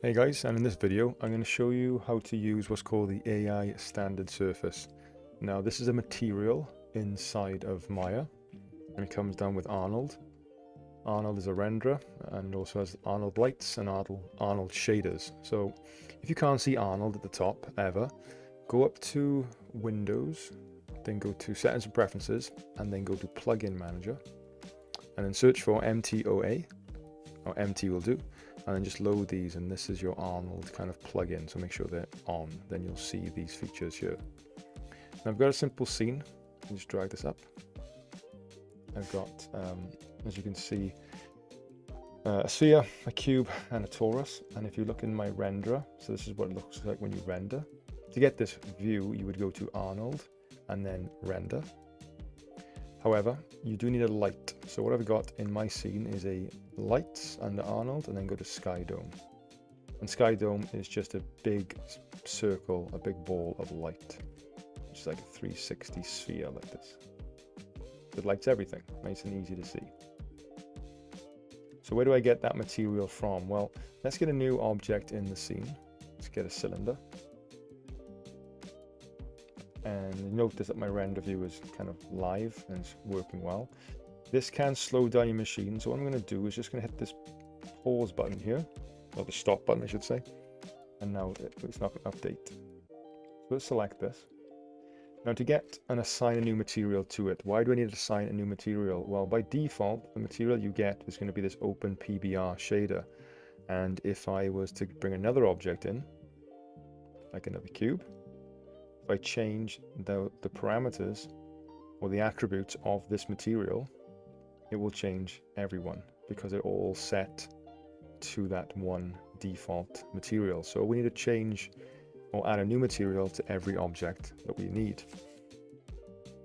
Hey guys, and in this video I'm going to show you how to use what's called the aiStandardSurface. Now this is a material inside of Maya and it comes down with Arnold. Arnold is a renderer and also has Arnold lights and Arnold shaders. So if you can't see Arnold at the top ever, go up to Windows, then go to Settings and Preferences, and then go to Plugin Manager, and then search for MTOA, or MT will do, and then just load these, and this is your Arnold kind of plugin, so make sure they're on, then you'll see these features here. Now I've got a simple scene. Just drag this up. I've got, as you can see, a sphere, a cube, and a torus. And if you look in my renderer, so this is what it looks like when you render. To get this view, you would go to Arnold and then render. However, you do need a light. So what I've got in my scene is a lights under Arnold, and then go to Sky Dome. And Sky Dome is just a big circle, a big ball of light. It's like a 360 sphere like this. It lights everything, nice and easy to see. So where do I get that material from? Well, let's get a new object in the scene. Let's get a cylinder. And notice that my render view is kind of live and it's working well. This can slow down your machine, so what I'm going to do is just going to hit this pause button here, or the stop button I should say, and now it's not going to update. So let's select this. Now to get and assign a new material to it, why do I need to assign a new material? Well, by default, the material you get is going to be this open PBR shader, and if I was to bring another object in, like another cube, if I change the parameters or the attributes of this material, it will change everyone because they're all set to that one default material. So we need to change or add a new material to every object that we need.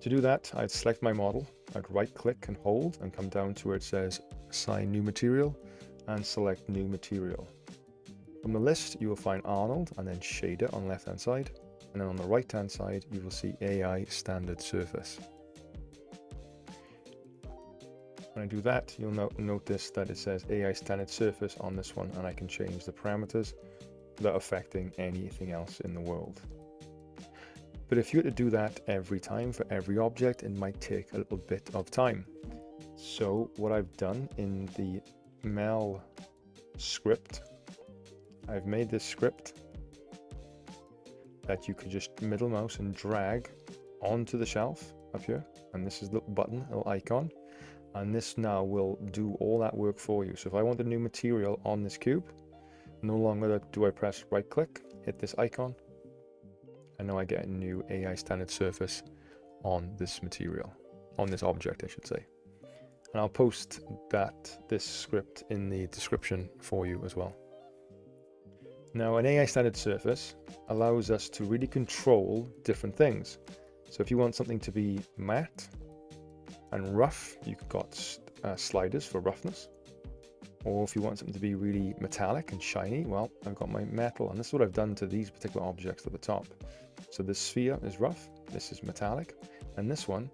To do that, I'd select my model, I'd right click and hold and come down to where it says assign new material and select new material. From the list you will find Arnold and then shader on the left hand side. And then on the right hand side, you will see aiStandardSurface. When I do that, you'll notice that it says aiStandardSurface on this one, and I can change the parameters without affecting anything else in the world. But if you were to do that every time for every object, it might take a little bit of time. So what I've done in the mel script, I've made this script that you could just middle mouse and drag onto the shelf up here, and this is the button, little icon, and this now will do all that work for you. So if I want a new material on this cube, no longer do I press right click, hit this icon, and now I get a new aiStandardSurface on this material, on this object I should say. And I'll post this script in the description for you as well. Now an aiStandardSurface allows us to really control different things. So if you want something to be matte and rough, you've got sliders for roughness. Or if you want something to be really metallic and shiny, well, I've got my metal, and this is what I've done to these particular objects at the top. So this sphere is rough, this is metallic, and this one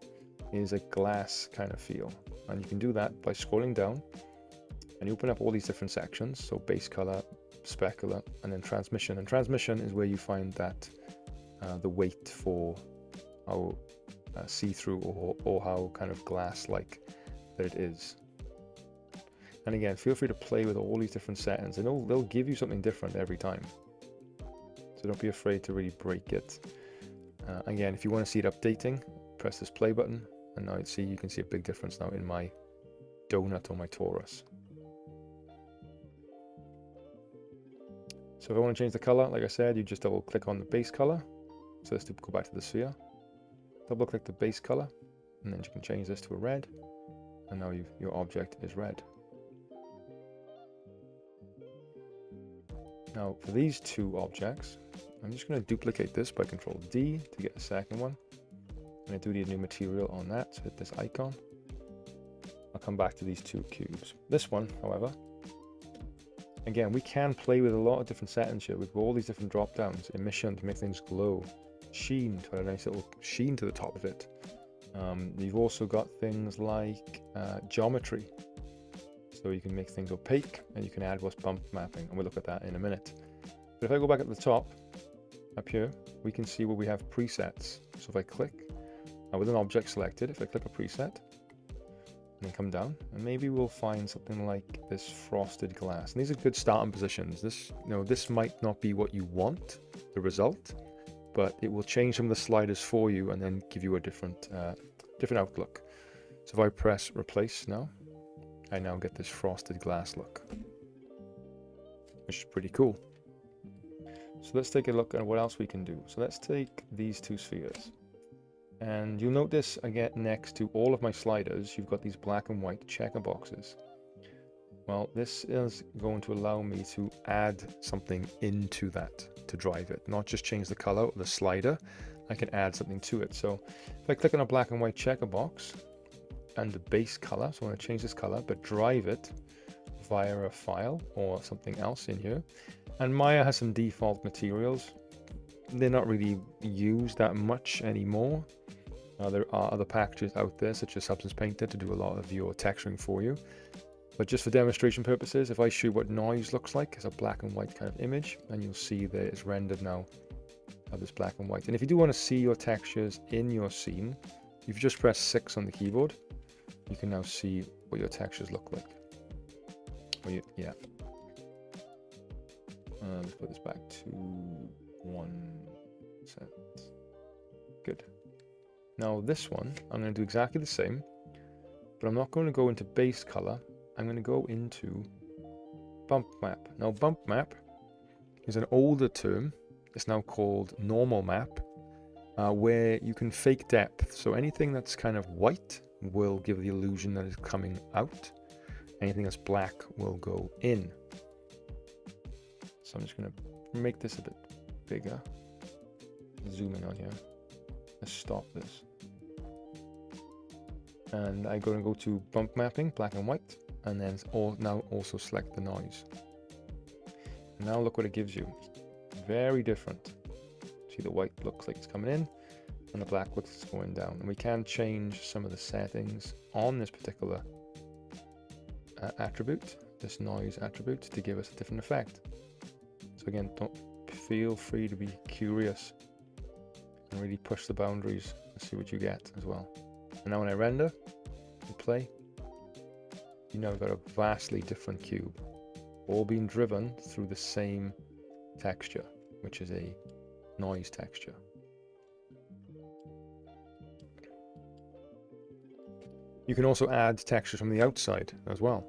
is a glass kind of feel. And you can do that by scrolling down and you open up all these different sections. So base color, specular, and then transmission. And transmission is where you find that the weight for how see-through or how kind of glass-like that it is. And again, feel free to play with all these different settings, and they'll give you something different every time. So don't be afraid to really break it. Again, if you want to see it updating, press this play button, and now you can see a big difference now in my donut or my torus. So if I want to change the color, like I said, you just double click on the base color. So let's go back to the sphere. Double click the base color, and then you can change this to a red. And now your object is red. Now for these two objects, I'm just going to duplicate this by Control D to get the second one. And I do need a new material on that, so hit this icon. I'll come back to these two cubes. This one, however, again, we can play with a lot of different settings here. We've got all these different drop downs, emission to make things glow, sheen to add a nice little sheen to the top of it. You've also got things like geometry. So you can make things opaque, and you can add what's bump mapping, and we'll look at that in a minute. But if I go back at the top, up here, we can see where we have presets. So if I click, with an object selected, if I click a preset, and then come down, and maybe we'll find something like this frosted glass. And these are good starting positions. This, this might not be what you want, the result, but it will change some of the sliders for you and then give you a different outlook. So if I press replace now, I now get this frosted glass look, which is pretty cool. So let's take a look at what else we can do. So let's take these two spheres, and you'll notice again next to all of my sliders, you've got these black and white checker boxes. Well, this is going to allow me to add something into that to drive it, not just change the color of the slider. I can add something to it. So if I click on a black and white checker box and the base color, so I want to change this color, but drive it via a file or something else in here. And Maya has some default materials. They're not really used that much anymore. There are other packages out there, such as Substance Painter, to do a lot of your texturing for you. But just for demonstration purposes, if I show what noise looks like as a black and white kind of image, and you'll see that it's rendered now of this black and white. And if you do want to see your textures in your scene, if you just press 6 on the keyboard, you can now see what your textures look like. Yeah. Let's put this back to 1%. Good. Now this one, I'm going to do exactly the same, but I'm not going to go into base color. I'm going to go into bump map. Now bump map is an older term. It's now called normal map, where you can fake depth. So anything that's kind of white will give the illusion that it's coming out. Anything that's black will go in. So I'm just going to make this a bit bigger. Zoom in on here. Let's stop this. And I'm going to go to bump mapping, black and white, and then now also select the noise. Now look what it gives you. Very different. See, the white looks like it's coming in, and the black looks like it's going down. And we can change some of the settings on this particular attribute, this noise attribute, to give us a different effect. So again, feel free to be curious and really push the boundaries and see what you get as well. And now when I render and play, you now got a vastly different cube, all being driven through the same texture, which is a noise texture. You can also add textures from the outside as well.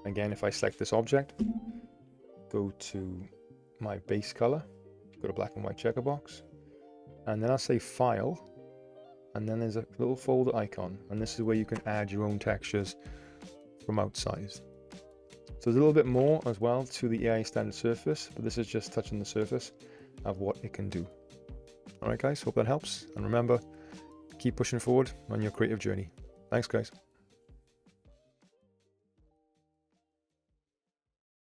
Again, if I select this object, go to my base color, go to black and white checker box, and then I'll say File, and then there's a little folder icon, and this is where you can add your own textures from outside. So there's a little bit more as well to the aiStandardSurface, but this is just touching the surface of what it can do. Alright guys, hope that helps, and remember, keep pushing forward on your creative journey. Thanks guys.